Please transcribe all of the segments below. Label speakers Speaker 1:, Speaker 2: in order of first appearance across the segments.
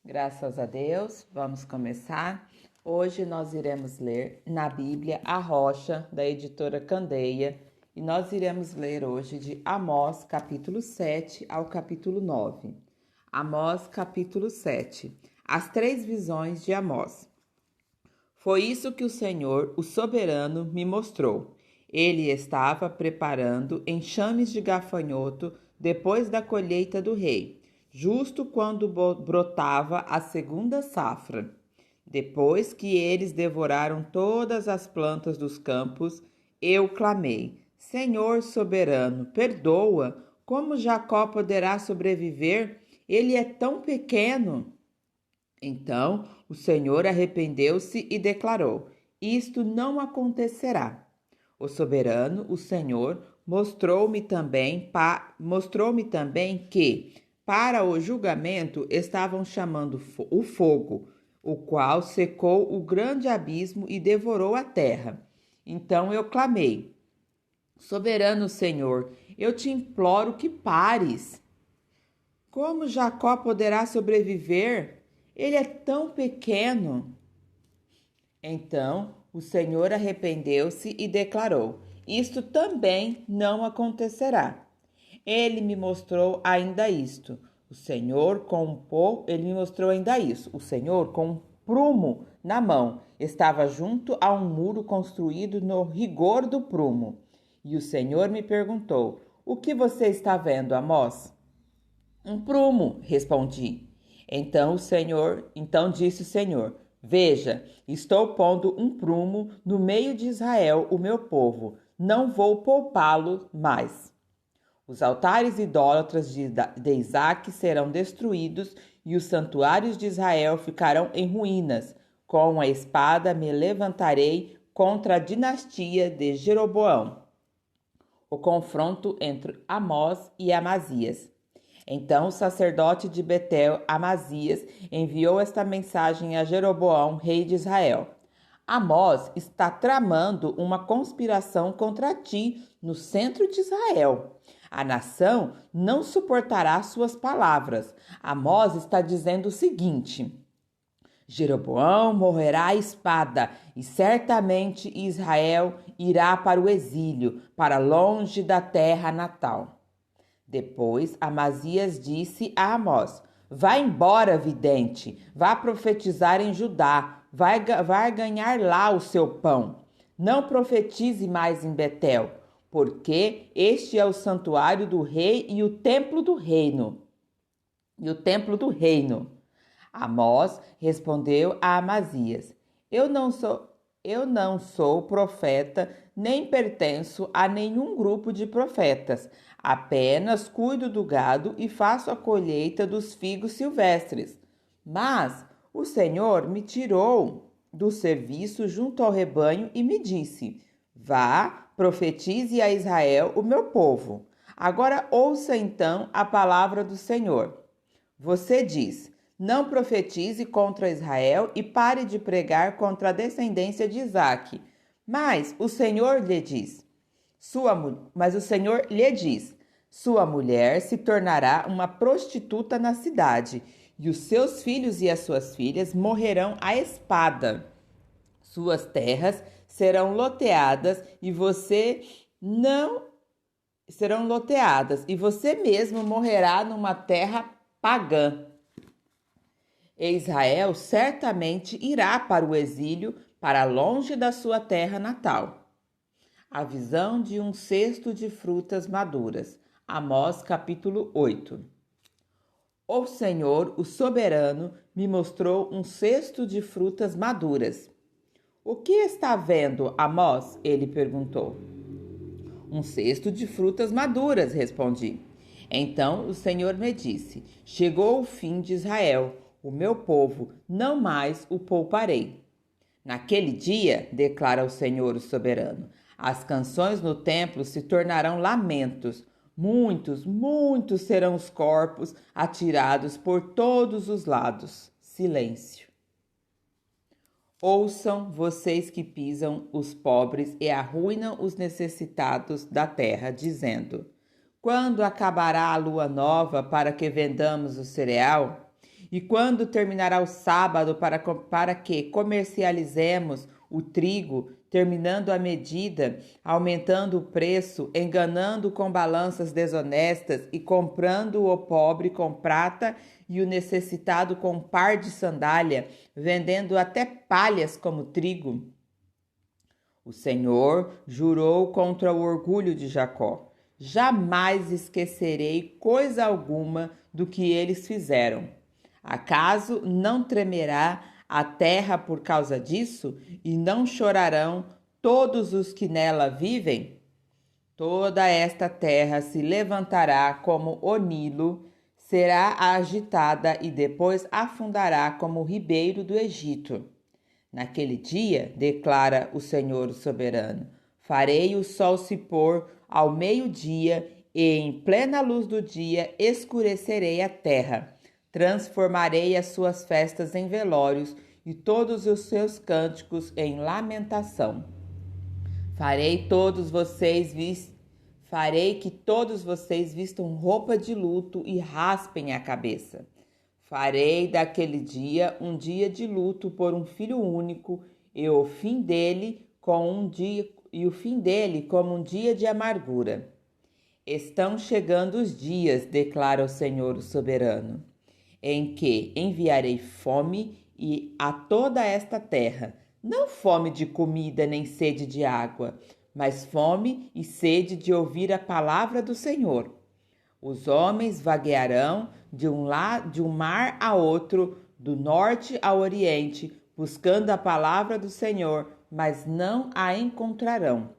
Speaker 1: Graças a Deus, vamos começar. Hoje nós iremos ler na Bíblia A Rocha, da editora Candeia, e nós iremos ler hoje de Amós, capítulo 7 ao capítulo 9. Amós, capítulo 7. As três visões de Amós. Foi isso que o Senhor, o soberano, me mostrou. Ele estava preparando enxames de gafanhoto depois da colheita do rei, justo quando brotava a segunda safra. Depois que eles devoraram todas as plantas dos campos, eu clamei: Senhor soberano, perdoa. Como Jacó poderá sobreviver? Ele é tão pequeno. Então o Senhor arrependeu-se e declarou: Isto não acontecerá. O soberano, o Senhor, mostrou-me também que, para o julgamento, estavam chamando o fogo, o qual secou o grande abismo e devorou a terra. Então eu clamei: Soberano Senhor, eu te imploro que pares. Como Jacó poderá sobreviver? Ele é tão pequeno. Então o Senhor arrependeu-se e declarou: Isto também não acontecerá. Ele me mostrou ainda isto. Ele me mostrou ainda isso. O Senhor, com um prumo na mão, estava junto a um muro construído no rigor do prumo. E o Senhor me perguntou: O que você está vendo, Amós? Um prumo, respondi. Então disse o Senhor: Veja, estou pondo um prumo no meio de Israel, o meu povo. Não vou poupá-lo mais. Os altares idólatras de Isaque serão destruídos e os santuários de Israel ficarão em ruínas. Com a espada me levantarei contra a dinastia de Jeroboão. O confronto entre Amós e Amazias. Então o sacerdote de Betel, Amazias, enviou esta mensagem a Jeroboão, rei de Israel: Amós está tramando uma conspiração contra ti no centro de Israel. A nação não suportará suas palavras. Amós está dizendo o seguinte: Jeroboão morrerá à espada, e certamente Israel irá para o exílio, para longe da terra natal. Depois Amazias disse a Amós: Vá embora, vidente, vá profetizar em Judá, vai ganhar lá o seu pão. Não profetize mais em Betel, porque este é o santuário do rei e o templo do reino. Amós respondeu a Amazias: Eu não sou profeta, nem pertenço a nenhum grupo de profetas. Apenas cuido do gado e faço a colheita dos figos silvestres. Mas o Senhor me tirou do serviço junto ao rebanho e me disse: Vá, profetize a Israel, o meu povo. Agora ouça então a palavra do Senhor. Você diz: Não profetize contra Israel e pare de pregar contra a descendência de Isaque. Mas o Senhor lhe diz: Sua mulher se tornará uma prostituta na cidade, e os seus filhos e as suas filhas morrerão à espada. Suas terras serão loteadas e você mesmo morrerá numa terra pagã. E Israel certamente irá para o exílio, para longe da sua terra natal. A visão de um cesto de frutas maduras. Amós capítulo 8. O Senhor, o soberano, me mostrou um cesto de frutas maduras. O que está vendo, Amós? Ele perguntou. Um cesto de frutas maduras, respondi. Então o Senhor me disse: Chegou o fim de Israel, o meu povo, não mais o pouparei. Naquele dia, declara o Senhor, o soberano, as canções no templo se tornarão lamentos. Muitos, muitos serão os corpos atirados por todos os lados. Silêncio. Ouçam, vocês que pisam os pobres e arruinam os necessitados da terra, dizendo: Quando acabará a lua nova para que vendamos o cereal? E quando terminará o sábado para que comercializemos o trigo, terminando a medida, aumentando o preço, enganando com balanças desonestas e comprando o pobre com prata e o necessitado com um par de sandália, vendendo até palhas como trigo? O Senhor jurou contra o orgulho de Jacó: jamais esquecerei coisa alguma do que eles fizeram. Acaso não tremerá a terra por causa disso, e não chorarão todos os que nela vivem? Toda esta terra se levantará como o Nilo, será agitada e depois afundará como o ribeiro do Egito. Naquele dia, declara o Senhor soberano, farei o sol se pôr ao meio-dia e em plena luz do dia escurecerei a terra. Transformarei as suas festas em velórios e todos os seus cânticos em lamentação. Farei que todos vocês vistam roupa de luto e raspem a cabeça. Farei daquele dia um dia de luto por um filho único e o fim dele como um dia de amargura. Estão chegando os dias, declara o Senhor soberano, em que enviarei fome a toda esta terra, não fome de comida nem sede de água, mas fome e sede de ouvir a palavra do Senhor. Os homens vaguearão de um mar a outro, do norte ao oriente, buscando a palavra do Senhor, mas não a encontrarão.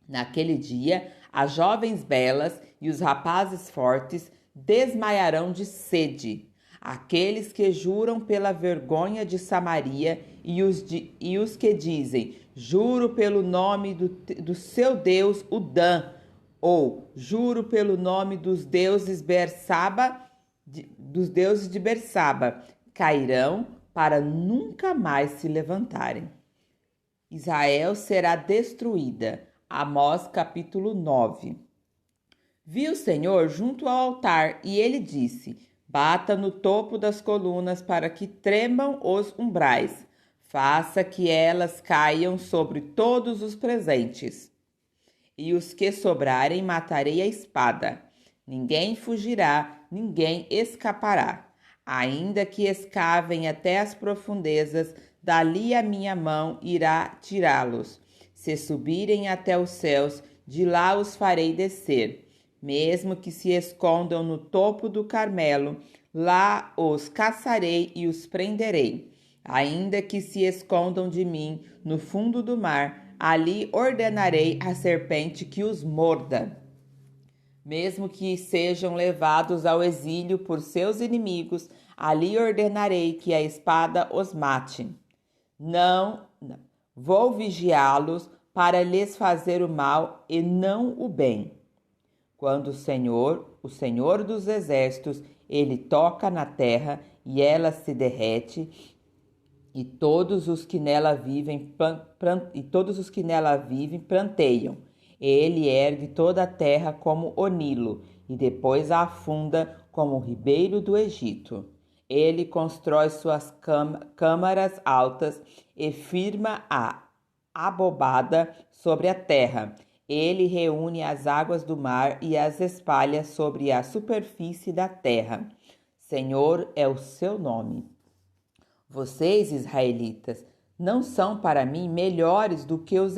Speaker 1: Naquele dia, as jovens belas e os rapazes fortes desmaiarão de sede. Aqueles que juram pela vergonha de Samaria e os que dizem, juro pelo nome do seu Deus, Udã, ou juro pelo nome dos deuses de Bersaba, cairão para nunca mais se levantarem. Israel será destruída. Amós capítulo 9. Vi o Senhor junto ao altar e ele disse, bata no topo das colunas para que tremam os umbrais, faça que elas caiam sobre todos os presentes. E os que sobrarem matarei a espada. Ninguém fugirá, ninguém escapará. Ainda que escavem até as profundezas, dali a minha mão irá tirá-los. Se subirem até os céus, de lá os farei descer. Mesmo que se escondam no topo do Carmelo, lá os caçarei e os prenderei. Ainda que se escondam de mim no fundo do mar, ali ordenarei à serpente que os morda. Mesmo que sejam levados ao exílio por seus inimigos, ali ordenarei que a espada os mate. Não, vou vigiá-los para lhes fazer o mal e não o bem. Quando o Senhor dos exércitos, ele toca na terra e ela se derrete, e todos os que nela vivem planteiam. Ele ergue toda a terra como o Nilo e depois a afunda como o ribeiro do Egito. Ele constrói suas câmaras altas e firma a abobada sobre a terra. Ele reúne as águas do mar e as espalha sobre a superfície da terra. Senhor é o seu nome. Vocês, israelitas, não são para mim melhores do que os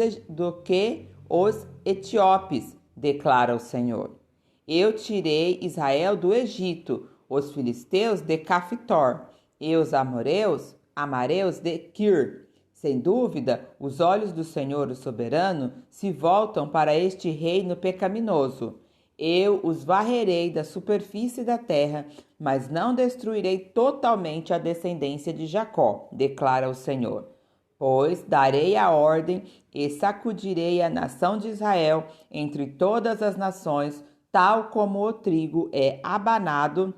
Speaker 1: etíopes, declara o Senhor. Eu tirei Israel do Egito, os filisteus de Cafitor, e os amareus de Kir. Sem dúvida, os olhos do Senhor, o soberano, se voltam para este reino pecaminoso. Eu os varrerei da superfície da terra, mas não destruirei totalmente a descendência de Jacó, declara o Senhor. Pois darei a ordem e sacudirei a nação de Israel entre todas as nações, tal como o trigo é abanado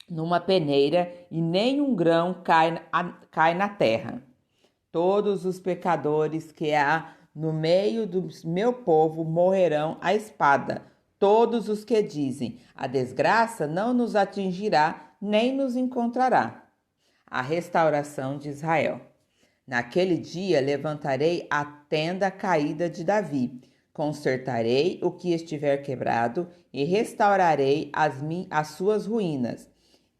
Speaker 1: numa peneira e nenhum grão cai na terra. Todos os pecadores que há no meio do meu povo morrerão à espada. Todos os que dizem, a desgraça não nos atingirá, nem nos encontrará. a restauração de Israel. Naquele dia levantarei a tenda caída de Davi, consertarei o que estiver quebrado e restaurarei as suas ruínas.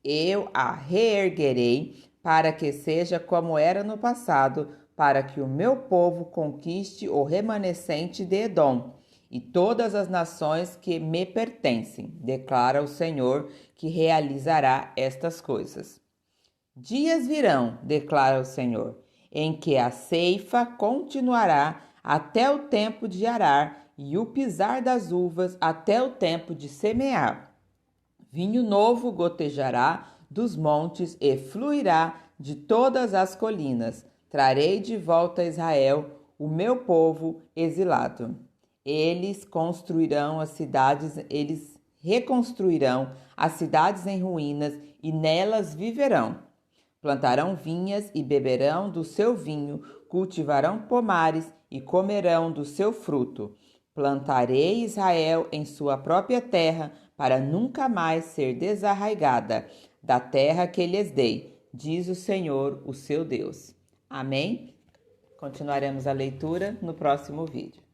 Speaker 1: Eu a reerguerei para que seja como era no passado, para que o meu povo conquiste o remanescente de Edom e todas as nações que me pertencem, declara o Senhor, que realizará estas coisas. Dias virão, declara o Senhor, em que a ceifa continuará até o tempo de arar e o pisar das uvas até o tempo de semear. Vinho novo gotejará dos montes e fluirá de todas as colinas. Trarei de volta a Israel, o meu povo exilado. Eles reconstruirão as cidades em ruínas e nelas viverão. Plantarão vinhas e beberão do seu vinho, cultivarão pomares e comerão do seu fruto. Plantarei Israel em sua própria terra, para nunca mais ser desarraigada da terra que lhes dei, diz o Senhor, o seu Deus. Amém? Continuaremos a leitura no próximo vídeo.